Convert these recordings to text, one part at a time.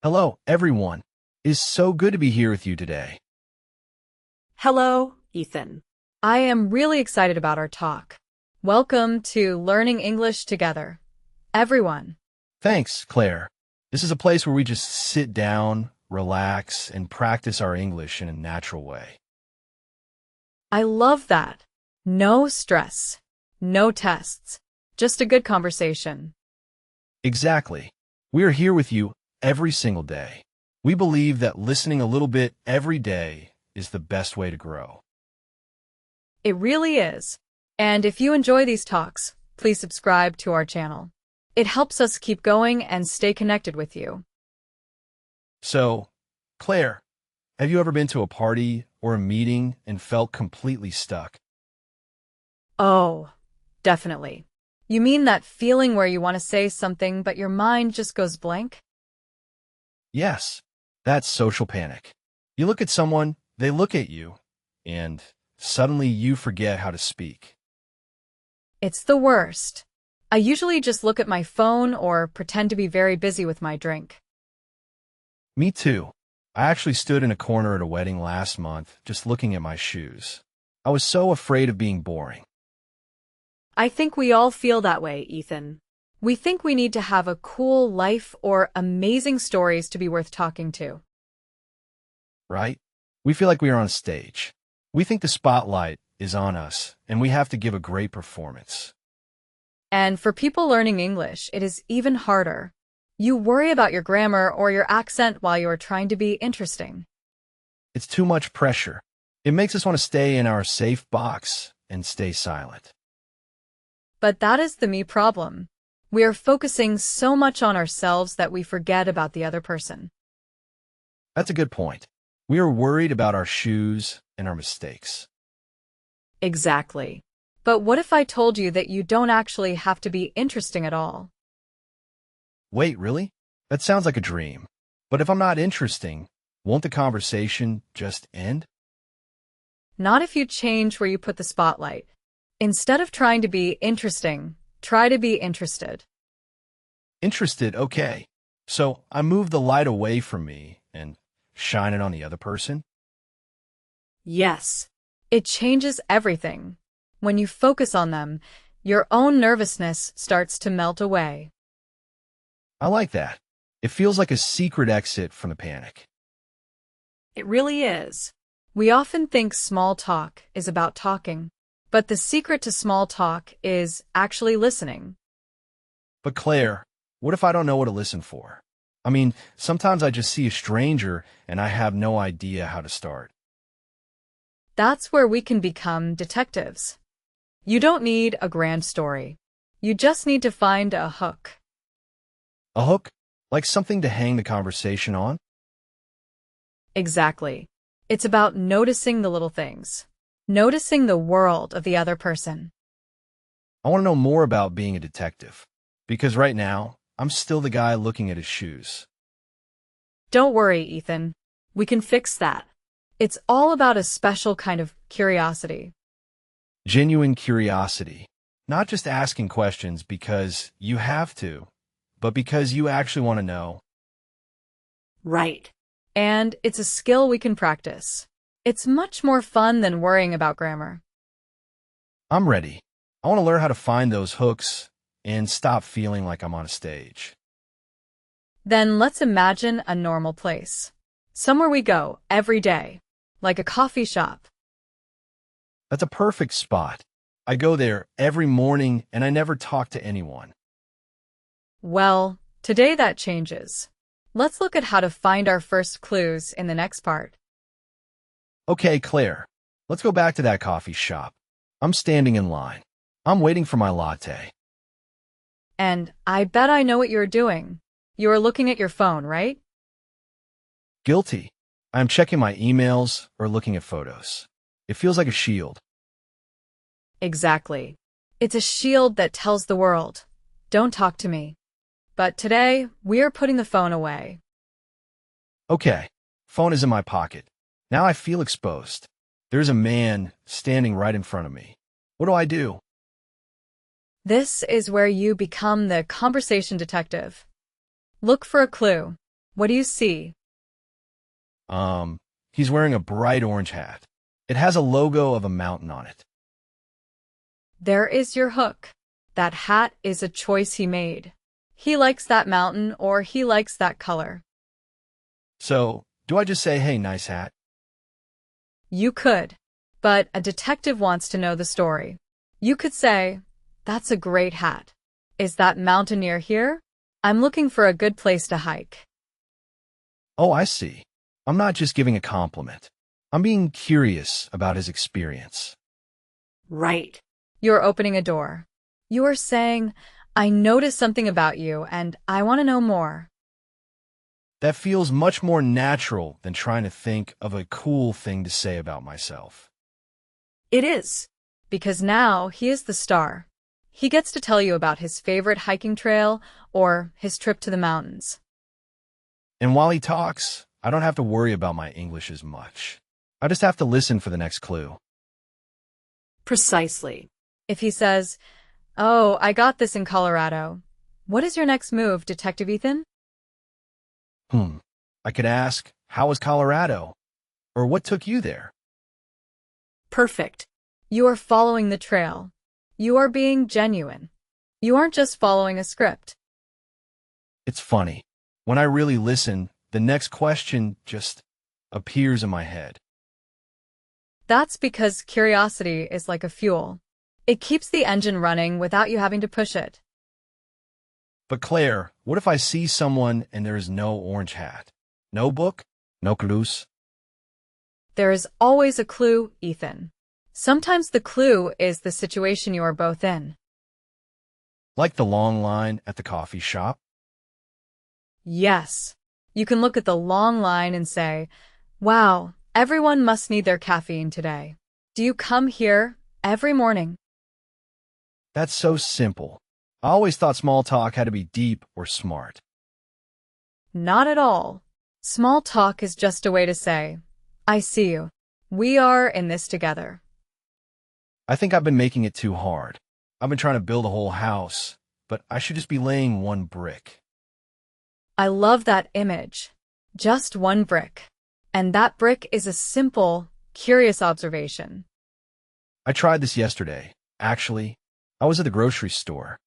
Hello, everyone. It's so good to be here with you today. Hello, Ethan. I am really excited about our talk. Welcome to Learning English Together, everyone. Thanks, Claire. This is a place where we just sit down, relax, and practice our English in a natural way. I love that. No stress, no tests, just a good conversation. Exactly. We are here with you every single day. We believe that listening a little bit every day is the best way to grow. It really is. And if you enjoy these talks, please subscribe to our channel. It helps us keep going and stay connected with you. So, Claire, have you ever been to a party or a meeting and felt completely stuck? Oh, definitely. You mean that feeling where you want to say something but your mind just goes blank? Yes, that's social panic. You look at someone, they look at you, and suddenly you forget how to speak. It's the worst. I usually just look at my phone or pretend to be very busy with my drink. Me too. I actually stood in a corner at a wedding last month, just looking at my shoes. I was so afraid of being boring. I think we all feel that way, Ethan. We think we need to have a cool life or amazing stories to be worth talking to. Right? We feel like we are on stage. We think the spotlight is on us, and we have to give a great performance. And for people learning English, it is even harder. You worry about your grammar or your accent while you are trying to be interesting. It's too much pressure. It makes us want to stay in our safe box and stay silent. But that is the me problem. We are focusing so much on ourselves that we forget about the other person. That's a good point. We are worried about our shoes and our mistakes. Exactly. But what if I told you that you don't actually have to be interesting at all? Wait, really? That sounds like a dream. But if I'm not interesting, won't the conversation just end? Not if you change where you put the spotlight. Instead of trying to be interesting, try to be interested. Interested, okay. So I move the light away from me and shine it on the other person? Yes. It changes everything. When you focus on them, your own nervousness starts to melt away. I like that. It feels like a secret exit from the panic. It really is. We often think small talk is about talking, but the secret to small talk is actually listening. But Claire, what if I don't know what to listen for? I mean, sometimes I just see a stranger and I have no idea how to start. That's where we can become detectives. You don't need a grand story. You just need to find a hook. A hook? Like something to hang the conversation on? Exactly. It's about noticing the little things. Noticing the world of the other person. I want to know more about being a detective. Because right now, I'm still the guy looking at his shoes. Don't worry, Ethan. We can fix that. It's all about a special kind of curiosity. Genuine curiosity. Not just asking questions because you have to, but because you actually want to know. Right. And it's a skill we can practice. It's much more fun than worrying about grammar. I'm ready. I want to learn how to find those hooks and stop feeling like I'm on a stage. Then let's imagine a normal place. Somewhere we go every day, like a coffee shop. That's a perfect spot. I go there every morning and I never talk to anyone. Well, today that changes. Let's look at how to find our first clues in the next part. Okay, Claire, let's go back to that coffee shop. I'm standing in line. I'm waiting for my latte. And I bet I know what you're doing. You are looking at your phone, right? Guilty. I'm checking my emails or looking at photos. It feels like a shield. Exactly. It's a shield that tells the world, don't talk to me. But today, we're putting the phone away. Okay, phone is in my pocket. Now I feel exposed. There's a man standing right in front of me. What do I do? This is where you become the conversation detective. Look for a clue. What do you see? Um, he's wearing a bright orange hat. It has a logo of a mountain on it. There is your hook. That hat is a choice he made. He likes that mountain or he likes that color. So, do I just say, hey, nice hat? You could, but a detective wants to know the story. You could say, that's a great hat. Is that mountain near here? I'm looking for a good place to hike. Oh, I see. I'm not just giving a compliment. I'm being curious about his experience. Right. You're opening a door. You are saying, I noticed something about you and I want to know more. That feels much more natural than trying to think of a cool thing to say about myself. It is. Because now he is the star. He gets to tell you about his favorite hiking trail or his trip to the mountains. And while he talks, I don't have to worry about my English as much. I just have to listen for the next clue. Precisely. If he says, oh, I got this in Colorado. What is your next move, Detective Ethan? I could ask, how was Colorado? Or what took you there? Perfect. You are following the trail. You are being genuine. You aren't just following a script. It's funny. When I really listen, the next question just appears in my head. That's because curiosity is like a fuel. It keeps the engine running without you having to push it. But Claire, what if I see someone and there is no orange hat? No book? No clues? There is always a clue, Ethan. Sometimes the clue is the situation you are both in. Like the long line at the coffee shop? Yes. You can look at the long line and say, wow, everyone must need their caffeine today. Do you come here every morning? That's so simple. I always thought small talk had to be deep or smart. Not at all. Small talk is just a way to say, I see you. We are in this together. I think I've been making it too hard. I've been trying to build a whole house, but I should just be laying one brick. I love that image. Just one brick. And that brick is a simple, curious observation. I tried this yesterday. Actually, I was at the grocery store.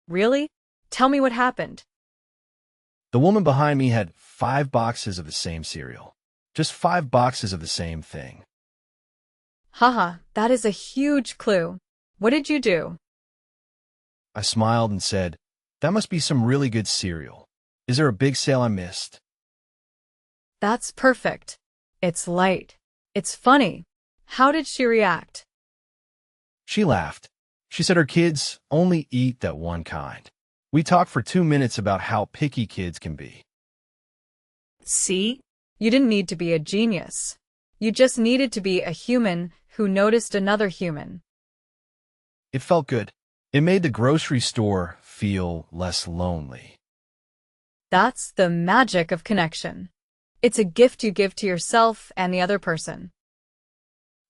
Really? Tell me what happened. The woman behind me had 5 boxes of the same cereal. Just 5 boxes of the same thing. Haha, that is a huge clue. What did you do? I smiled and said, that must be some really good cereal. Is there a big sale I missed? That's perfect. It's light. It's funny. How did she react? She laughed. She said her kids only eat that one kind. We talked for 2 minutes about how picky kids can be. See? You didn't need to be a genius. You just needed to be a human who noticed another human. It felt good. It made the grocery store feel less lonely. That's the magic of connection. It's a gift you give to yourself and the other person.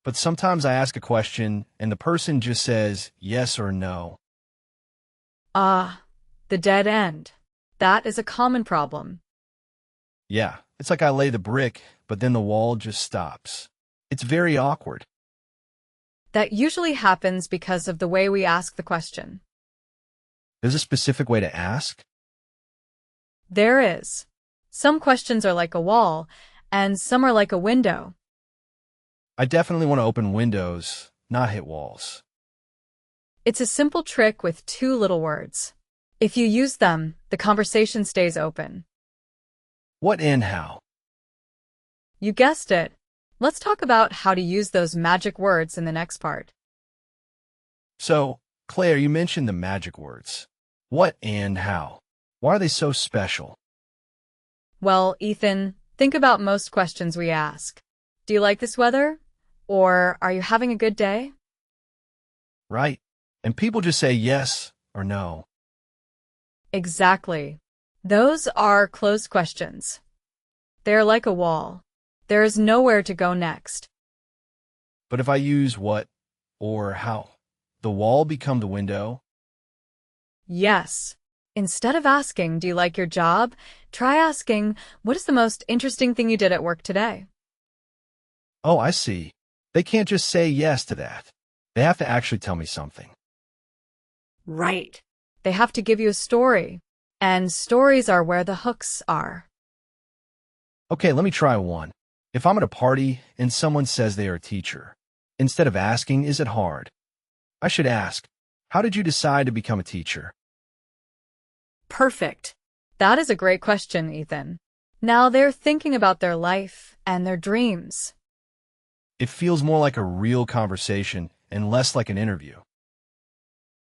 But sometimes I ask a question and the person just says yes or no. Ah, the dead end. That is a common problem. Yeah, it's like I lay the brick, but then the wall just stops. It's very awkward. That usually happens because of the way we ask the question. There's a specific way to ask? There is. Some questions are like a wall, and some are like a window. I definitely want to open windows, not hit walls. It's a simple trick with 2 little words. If you use them, the conversation stays open. What and how? You guessed it. Let's talk about how to use those magic words in the next part. So, Claire, you mentioned the magic words. What and how? Why are they so special? Well, Ethan, think about most questions we ask. Do you like this weather? Or are you having a good day? Right. And people just say yes or no. Exactly. Those are closed questions. They're like a wall. There is nowhere to go next. But if I use what or how, the wall become the window? Yes. Instead of asking, do you like your job? Try asking, what is the most interesting thing you did at work today? Oh, I see. They can't just say yes to that. They have to actually tell me something. Right. They have to give you a story. And stories are where the hooks are. Okay, let me try one. If I'm at a party and someone says they are a teacher, instead of asking, is it hard? I should ask, how did you decide to become a teacher? Perfect. That is a great question, Ethan. Now they're thinking about their life and their dreams. It feels more like a real conversation and less like an interview.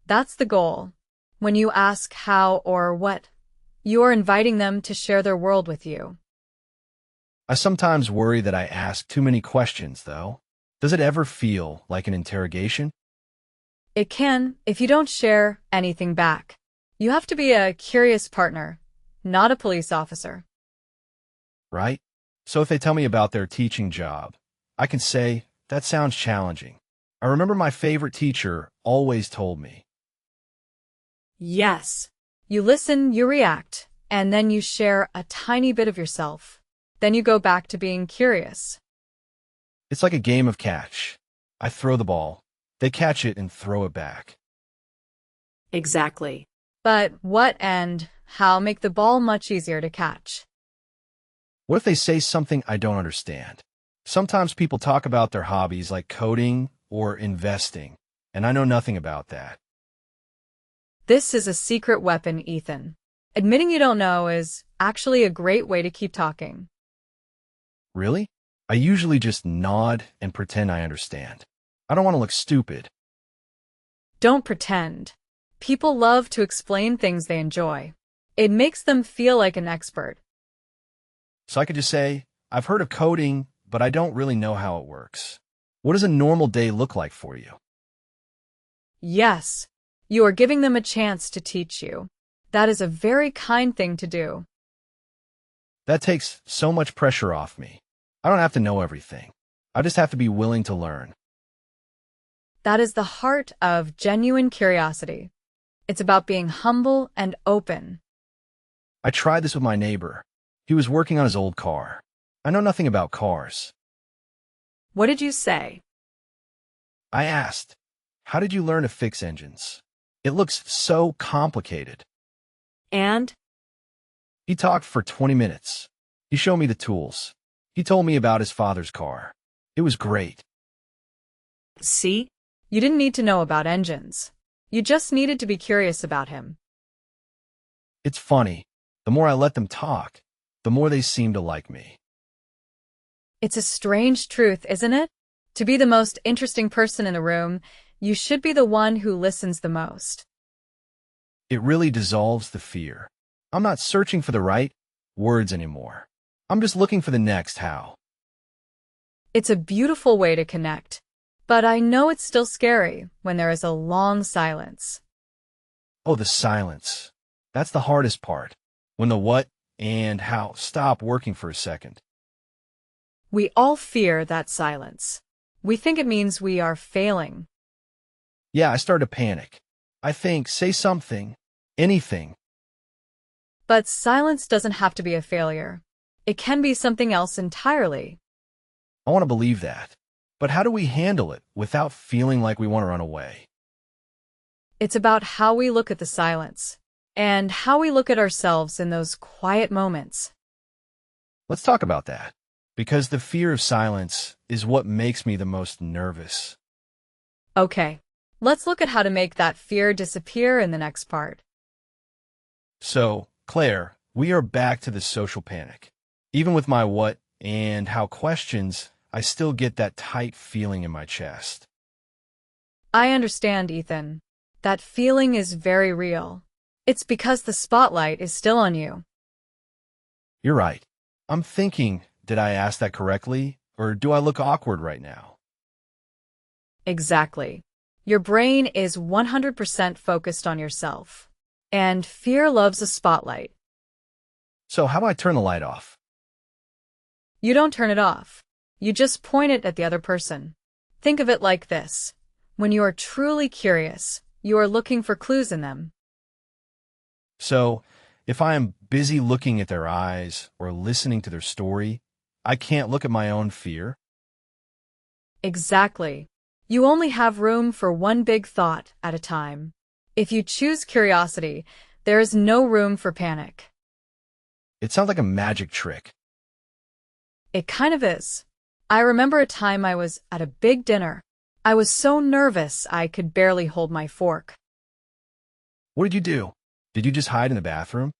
That's the goal. When you ask how or what, you are inviting them to share their world with you. I sometimes worry that I ask too many questions, though. Does it ever feel like an interrogation? It can if you don't share anything back. You have to be a curious partner, not a police officer. Right? So if they tell me about their teaching job, I can say, that sounds challenging. I remember my favorite teacher always told me. Yes. You listen, you react, and then you share a tiny bit of yourself. Then you go back to being curious. It's like a game of catch. I throw the ball, they catch it and throw it back. Exactly. But what and how make the ball much easier to catch? What if they say something I don't understand? Sometimes people talk about their hobbies like coding or investing, and I know nothing about that. This is a secret weapon, Ethan. Admitting you don't know is actually a great way to keep talking. Really? I usually just nod and pretend I understand. I don't want to look stupid. Don't pretend. People love to explain things they enjoy. It makes them feel like an expert. So I could just say, I've heard of coding, but I don't really know how it works. What does a normal day look like for you? Yes, you are giving them a chance to teach you. That is a very kind thing to do. That takes so much pressure off me. I don't have to know everything. I just have to be willing to learn. That is the heart of genuine curiosity. It's about being humble and open. I tried this with my neighbor. He was working on his old car. I know nothing about cars. What did you say? I asked, how did you learn to fix engines? It looks so complicated. And? He talked for 20 minutes. He showed me the tools. He told me about his father's car. It was great. See? You didn't need to know about engines. You just needed to be curious about him. It's funny. The more I let them talk, the more they seem to like me. It's a strange truth, isn't it? To be the most interesting person in the room, you should be the one who listens the most. It really dissolves the fear. I'm not searching for the right words anymore. I'm just looking for the next how. It's a beautiful way to connect. But I know it's still scary when there is a long silence. Oh, the silence. That's the hardest part. When the what and how stop working for a second. We all fear that silence. We think it means we are failing. Yeah, I start to panic. I think, say something, anything. But silence doesn't have to be a failure. It can be something else entirely. I want to believe that. But how do we handle it without feeling like we want to run away? It's about how we look at the silence and how we look at ourselves in those quiet moments. Let's talk about that. Because the fear of silence is what makes me the most nervous. Okay, let's look at how to make that fear disappear in the next part. So, Claire, we are back to the social panic. Even with my what and how questions, I still get that tight feeling in my chest. I understand, Ethan. That feeling is very real. It's because the spotlight is still on you. You're right. I'm thinking, did I ask that correctly? Or do I look awkward right now? Exactly. Your brain is 100% focused on yourself. And fear loves a spotlight. So how do I turn the light off? You don't turn it off. You just point it at the other person. Think of it like this. When you are truly curious, you are looking for clues in them. So, if I am busy looking at their eyes or listening to their story, I can't look at my own fear. Exactly. You only have room for one big thought at a time. If you choose curiosity, there is no room for panic. It sounds like a magic trick. It kind of is. I remember a time I was at a big dinner. I was so nervous I could barely hold my fork. What did you do? Did you just hide in the bathroom?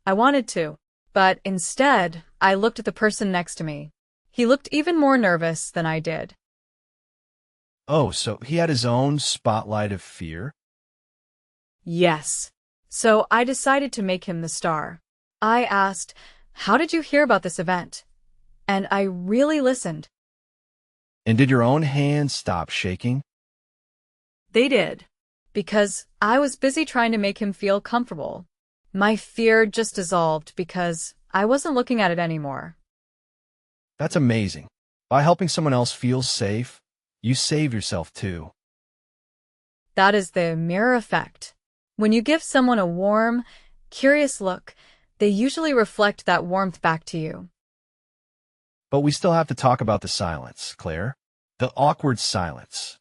I wanted to, but instead, I looked at the person next to me. He looked even more nervous than I did. Oh, so he had his own spotlight of fear? Yes. So I decided to make him the star. I asked, "How did you hear about this event?" And I really listened. And did your own hands stop shaking? They did. Because I was busy trying to make him feel comfortable. My fear just dissolved because I wasn't looking at it anymore. That's amazing. By helping someone else feel safe, you save yourself too. That is the mirror effect. When you give someone a warm, curious look, they usually reflect that warmth back to you. But we still have to talk about the silence, Claire. The awkward silence.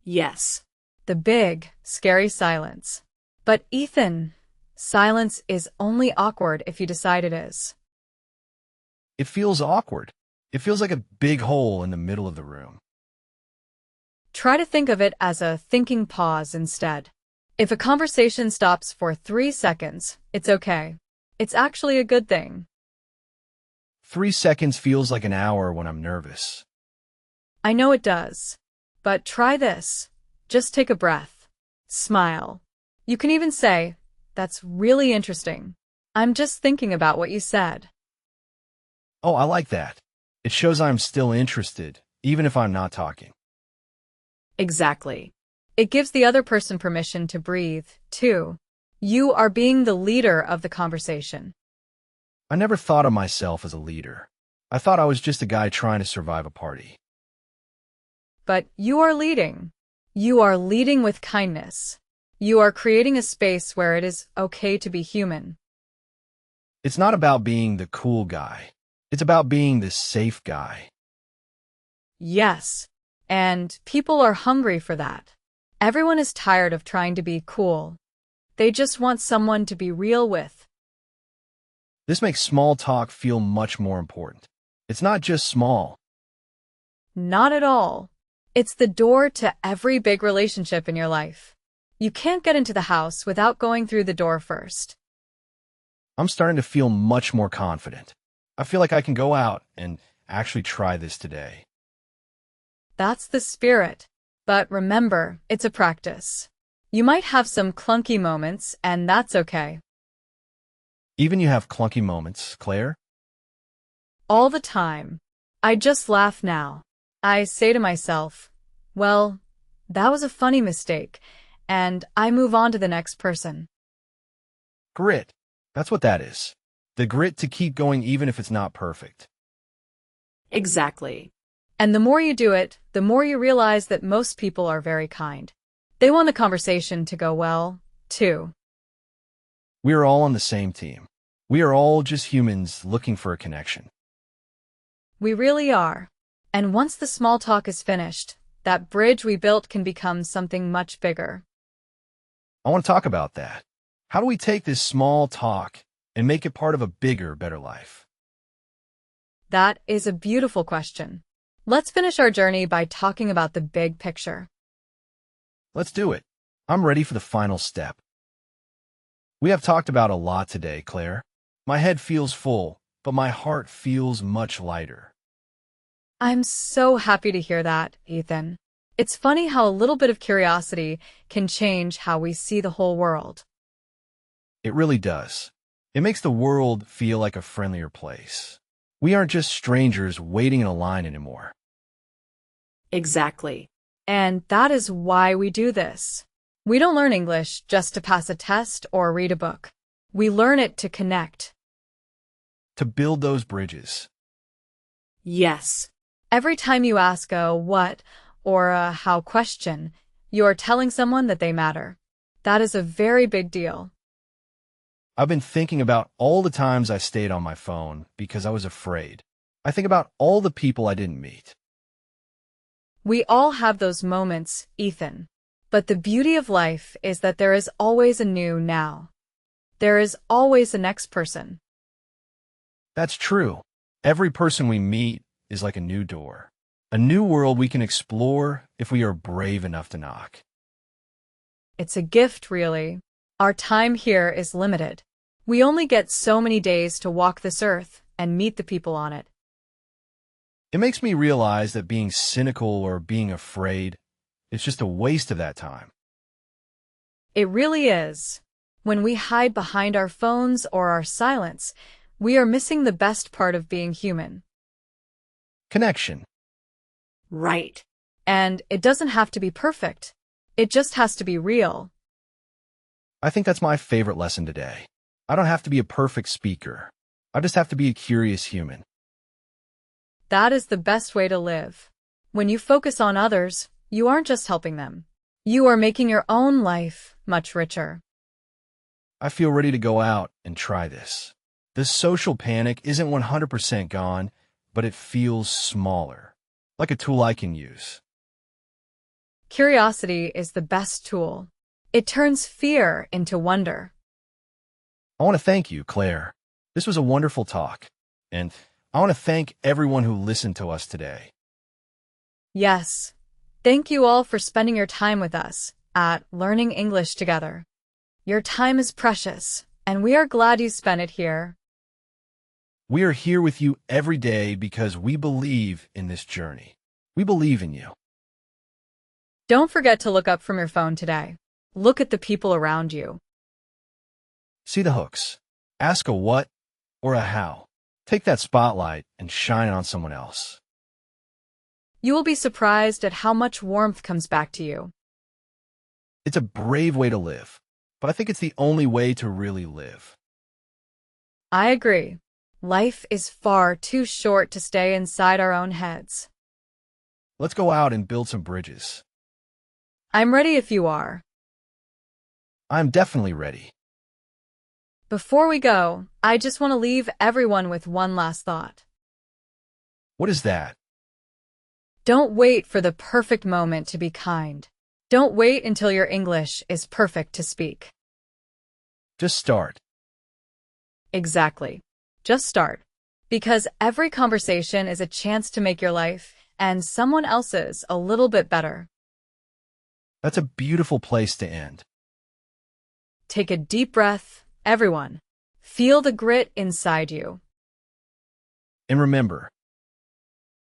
Yes. The big, scary silence. But Ethan, silence is only awkward if you decide it is. It feels awkward. It feels like a big hole in the middle of the room. Try to think of it as a thinking pause instead. If a conversation stops for 3 seconds, it's okay. It's actually a good thing. 3 seconds feels like an hour when I'm nervous. I know it does. But try this. Just take a breath. Smile. You can even say, "That's really interesting. I'm just thinking about what you said." Oh, I like that. It shows I'm still interested, even if I'm not talking. Exactly. It gives the other person permission to breathe, too. You are being the leader of the conversation. I never thought of myself as a leader. I thought I was just a guy trying to survive a party. But you are leading. You are leading with kindness. You are creating a space where it is okay to be human. It's not about being the cool guy. It's about being the safe guy. Yes. And people are hungry for that. Everyone is tired of trying to be cool. They just want someone to be real with. This makes small talk feel much more important. It's not just small. Not at all. It's the door to every big relationship in your life. You can't get into the house without going through the door first. I'm starting to feel much more confident. I feel like I can go out and actually try this today. That's the spirit. But remember, it's a practice. You might have some clunky moments, and that's okay. Even you have clunky moments, Claire? All the time. I just laugh now. I say to myself, well, that was a funny mistake, and I move on to the next person. Grit. That's what that is. The grit to keep going even if it's not perfect. Exactly. And the more you do it, the more you realize that most people are very kind. They want the conversation to go well, too. We are all on the same team. We are all just humans looking for a connection. We really are. And once the small talk is finished, that bridge we built can become something much bigger. I want to talk about that. How do we take this small talk and make it part of a bigger, better life? That is a beautiful question. Let's finish our journey by talking about the big picture. Let's do it. I'm ready for the final step. We have talked about a lot today, Claire. My head feels full, but my heart feels much lighter. I'm so happy to hear that, Ethan. It's funny how a little bit of curiosity can change how we see the whole world. It really does. It makes the world feel like a friendlier place. We aren't just strangers waiting in a line anymore. Exactly. And that is why we do this. We don't learn English just to pass a test or read a book. We learn it to connect. To build those bridges. Yes. Every time you ask a what or a how question, you are telling someone that they matter. That is a very big deal. I've been thinking about all the times I stayed on my phone because I was afraid. I think about all the people I didn't meet. We all have those moments, Ethan. But the beauty of life is that there is always a new now. There is always the next person. That's true. Every person we meet is like a new door, a new world we can explore if we are brave enough to knock. It's a gift, really. Our time here is limited. We only get so many days to walk this earth and meet the people on it. It makes me realize that being cynical or being afraid is just a waste of that time. It really is. When we hide behind our phones or our silence, we are missing the best part of being human. Connection. Right. And it doesn't have to be perfect. It just has to be real. I think that's my favorite lesson today. I don't have to be a perfect speaker. I just have to be a curious human. That is the best way to live. When you focus on others, you aren't just helping them. You are making your own life much richer. I feel ready to go out and try this. This social panic isn't 100% gone, but it feels smaller, like a tool I can use. Curiosity is the best tool. It turns fear into wonder. I want to thank you, Claire. This was a wonderful talk, and I want to thank everyone who listened to us today. Yes. Thank you all for spending your time with us at Learning English Together. Your time is precious, and we are glad you spent it here. We are here with you every day because we believe in this journey. We believe in you. Don't forget to look up from your phone today. Look at the people around you. See the hooks. Ask a what or a how. Take that spotlight and shine it on someone else. You will be surprised at how much warmth comes back to you. It's a brave way to live, but I think it's the only way to really live. I agree. Life is far too short to stay inside our own heads. Let's go out and build some bridges. I'm ready if you are. I'm definitely ready. Before we go, I just want to leave everyone with one last thought. What is that? Don't wait for the perfect moment to be kind. Don't wait until your English is perfect to speak. Just start. Exactly. Just start. Because every conversation is a chance to make your life and someone else's a little bit better. That's a beautiful place to end. Take a deep breath, everyone. Feel the grit inside you. And remember,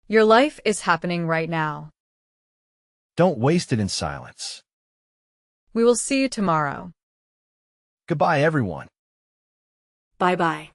Your life is happening right now. don't waste it in silence. We will see you tomorrow. Goodbye, everyone. Bye-bye.